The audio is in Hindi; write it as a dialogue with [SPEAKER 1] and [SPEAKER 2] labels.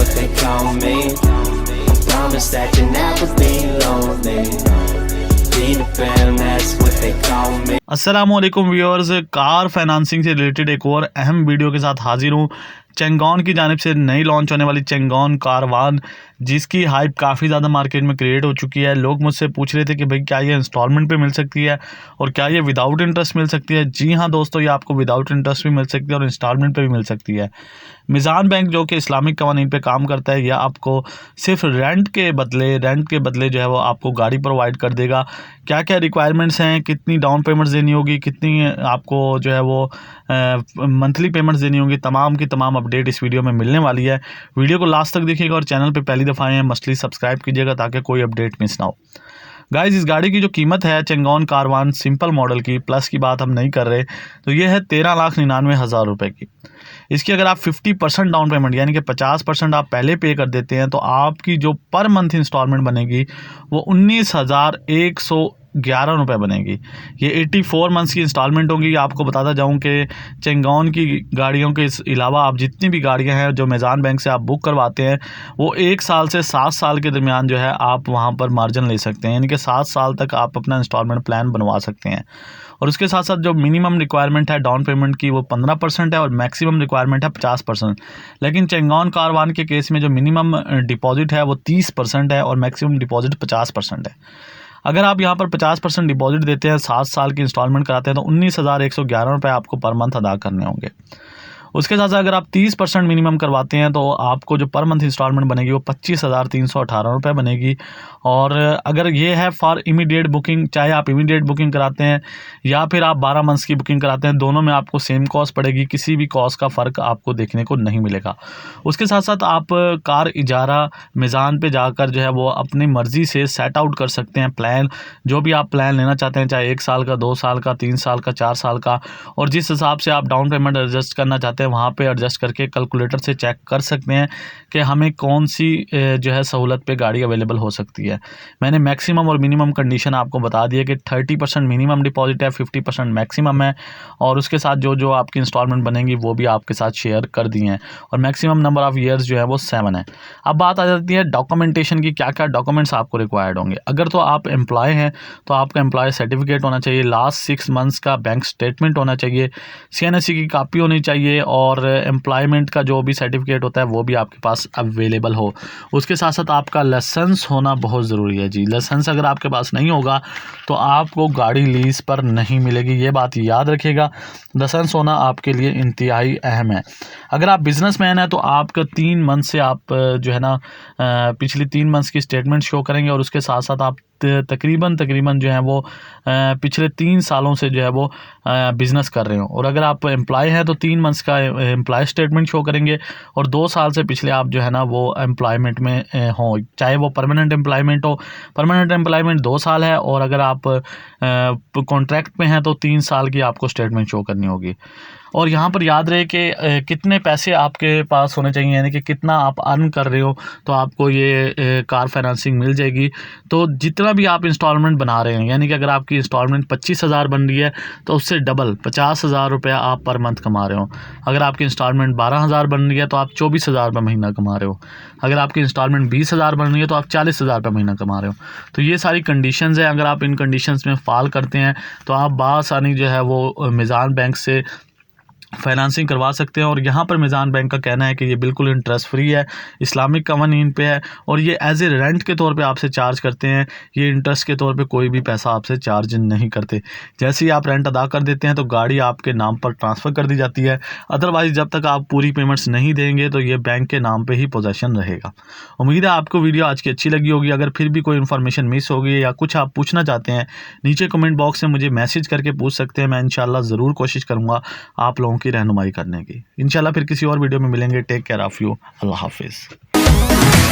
[SPEAKER 1] what they call me. Promise that you'll never be lonely. Peter Pan, that's what they call me.
[SPEAKER 2] अस्सलामुअलैकुम व्यूअर्स, कार फाइनेंसिंग से रिलेटेड एक और अहम वीडियो के साथ हाजिर हूँ। चेंगॉन की जानिब से नई लॉन्च होने वाली चेंगॉन कारवान, जिसकी हाइप काफ़ी ज़्यादा मार्केट में क्रिएट हो चुकी है। लोग मुझसे पूछ रहे थे कि भाई क्या ये इंस्टॉलमेंट पे मिल सकती है और क्या ये विदाउट इंटरेस्ट मिल सकती है। जी हाँ दोस्तों, ये आपको विदाउट इंटरेस्ट भी मिल सकती है और इंस्टॉलमेंट पे भी मिल सकती है। मिज़ान बैंक जो कि इस्लामिक कवानीन पे काम करता है, यह आपको सिर्फ रेंट के बदले जो है वो आपको गाड़ी प्रोवाइड कर देगा। क्या क्या रिक्वायरमेंट्स हैं, कितनी डाउन पेमेंट्स देनी होगी, कितनी आपको जो है वो मंथली पेमेंट्स देनी होगी, तमाम की तमाम अपडेट इस वीडियो में मिलने वाली है। वीडियो को लास्ट तक देखिएगा और चैनल पे पहली दफ़ा आए हैं मस्टली सब्सक्राइब कीजिएगा ताकि कोई अपडेट मिस ना हो। गाइस, इस गाड़ी की जो कीमत है चेंगॉन कारवान सिंपल मॉडल की, प्लस की बात हम नहीं कर रहे, तो ये है 13,99,000 रुपये की। इसकी अगर आप 50% डाउन पेमेंट यानी कि 50% आप पहले पे कर देते हैं तो आपकी जो पर मंथ इंस्टॉलमेंट बनेगी वो 19,111 रुपये बनेगी। ये 84 मंथ्स की इंस्टॉलमेंट होगी। आपको बताता जाऊं कि चेंगॉन की गाड़ियों के अलावा आप जितनी भी गाड़ियां हैं जो मिज़ान बैंक से आप बुक करवाते हैं, वो 1 साल से 7 साल के दरमियान जो है आप वहां पर मार्जिन ले सकते हैं, यानी कि 7 साल तक आप अपना इंस्टॉलमेंट प्लान बनवा सकते हैं। और उसके साथ साथ जो मिनिमम रिक्वायरमेंट है डाउन पेमेंट की वो 15% है और मैक्सिमम रिक्वायरमेंट है 50%। लेकिन चेंगॉन कारवान के केस में जो मिनिमम डिपॉजिट है वो 30% है और मैक्सिमम डिपॉजिट 50% है। अगर आप यहाँ पर 50% डिपॉजिट देते हैं, 7 साल की इंस्टॉलमेंट कराते हैं, तो 19,111 रुपये आपको पर मंथ अदा करने होंगे। उसके साथ साथ अगर आप 30% मिनिमम करवाते हैं तो आपको जो पर मंथ इंस्टॉलमेंट बनेगी वो 25,318 रुपये बनेगी। और अगर ये है फॉर इमीडिएट बुकिंग, चाहे आप इमीडिएट बुकिंग कराते हैं या फिर आप 12 मंथ्स की बुकिंग कराते हैं, दोनों में आपको सेम कॉस्ट पड़ेगी, किसी भी कॉस्ट का फ़र्क आपको देखने को नहीं मिलेगा। उसके साथ साथ आप कार इजारा मिज़ान पे जाकर जो है वो अपनी मर्ज़ी से सेट आउट कर सकते हैं प्लान, जो भी आप प्लान लेना चाहते हैं, चाहे 1 साल का, 2 साल का, 3 साल का, 4 साल का, और जिस हिसाब से आप डाउन पेमेंट एडजस्ट करना चाहते हैं वहाँ पे एडजस्ट करके कैलकुलेटर से चेक कर सकते हैं कि हमें कौन सी जो है सहूलत पे गाड़ी अवेलेबल हो सकती है। मैंने मैक्सिमम और मिनिमम कंडीशन आपको बता दी है कि 30% मिनिमम डिपॉजिट है, 50% मैक्सिमम है, और उसके साथ जो जो आपकी इंस्टॉलमेंट बनेंगी वो भी आपके साथ शेयर कर दी हैं, और मैक्सिमम नंबर ऑफ़ ईयर्स जो है वो 7 है। अब बात आ जाती है डॉक्यूमेंटेशन की, क्या क्या डॉक्यूमेंट्स आपको रिक्वायर्ड होंगे। अगर तो आप एम्प्लॉय हैं तो आपका एम्प्लॉय सर्टिफिकेट होना चाहिए, लास्ट 6 मंथ्स का बैंक स्टेटमेंट होना चाहिए, CNSE की कापी होनी चाहिए, और एम्प्लॉयमेंट का जो भी सर्टिफिकेट होता है वो भी आपके पास अवेलेबल हो। उसके साथ साथ आपका लाइसेंस होना बहुत ज़रूरी है जी। लाइसेंस अगर आपके पास नहीं होगा तो आपको गाड़ी लीज़ पर नहीं मिलेगी, ये बात याद रखिएगा। लाइसेंस होना आपके लिए इंतहाई अहम है। अगर आप बिजनेसमैन हैं तो आपका 3 मंथ से आप जो है ना पिछली 3 मंथ्स की स्टेटमेंट शो करेंगे, और उसके साथ साथ आप तकरीबन जो है वो पिछले 3 सालों से जो है वो बिज़नेस कर रहे हो। और अगर आप एम्प्लॉय हैं तो 3 मंथ्स का एम्प्लॉय स्टेटमेंट शो करेंगे, और 2 साल से पिछले आप जो है ना वो एम्प्लॉयमेंट में हो, चाहे वो परमानेंट एम्प्लॉयमेंट हो। परमानेंट एम्प्लॉयमेंट 2 साल है, और अगर आप कॉन्ट्रैक्ट में हैं तो 3 साल की आपको स्टेटमेंट शो करनी होगी। और यहाँ पर याद रहे कि कितने पैसे आपके पास होने चाहिए, यानी कि कितना आप अर्न कर रहे हो तो आपको ये कार फाइनेंसिंग मिल जाएगी। तो जितना भी आप इंस्टॉलमेंट बना रहे हैं, यानी कि अगर आपकी इंस्टॉलमेंट 25,000 बन रही है तो उससे डबल 50,000 रुपये आप पर मंथ कमा रहे हो। अगर आपकी इंस्टॉलमेंट 12,000 बन रही है तो आप 24,000 रुपये महीना कमा रहे हो। अगर आपकी इंस्टॉलमेंट 20,000 बन रही है तो आप 40,000 रुपये महीना कमा रहे हो। तो ये सारी कंडीशंस हैं। अगर आप इन कंडीशंस में फ़ॉल करते हैं तो आप बासानी जो है वो मिज़ान बैंक से फाइनेंसिंग करवा सकते हैं। और यहाँ पर मिज़ान बैंक का कहना है कि ये बिल्कुल इंटरेस्ट फ्री है, इस्लामिक कवानीन पे है, और ये एज ए रेंट के तौर पे आपसे चार्ज करते हैं। ये इंटरेस्ट के तौर पे कोई भी पैसा आपसे चार्ज नहीं करते। जैसे ही आप रेंट अदा कर देते हैं तो गाड़ी आपके नाम पर ट्रांसफ़र कर दी जाती है। अदरवाइज़ जब तक आप पूरी पेमेंट्स नहीं देंगे तो ये बैंक के नाम पर ही पोजेसन रहेगा। उम्मीद है आपको वीडियो आज की अच्छी लगी होगी। अगर फिर भी कोई इन्फॉर्मेशन मिस होगी या कुछ आप पूछना चाहते हैं, नीचे कमेंट बॉक्स में मुझे मैसेज करके पूछ सकते हैं। मैं इंशाल्लाह ज़रूर कोशिश करूँगा आप लोगों की रहनुमाई करने की। इंशाल्लाह फिर किसी और वीडियो में मिलेंगे। Take care of you. अल्लाह हाफिज़।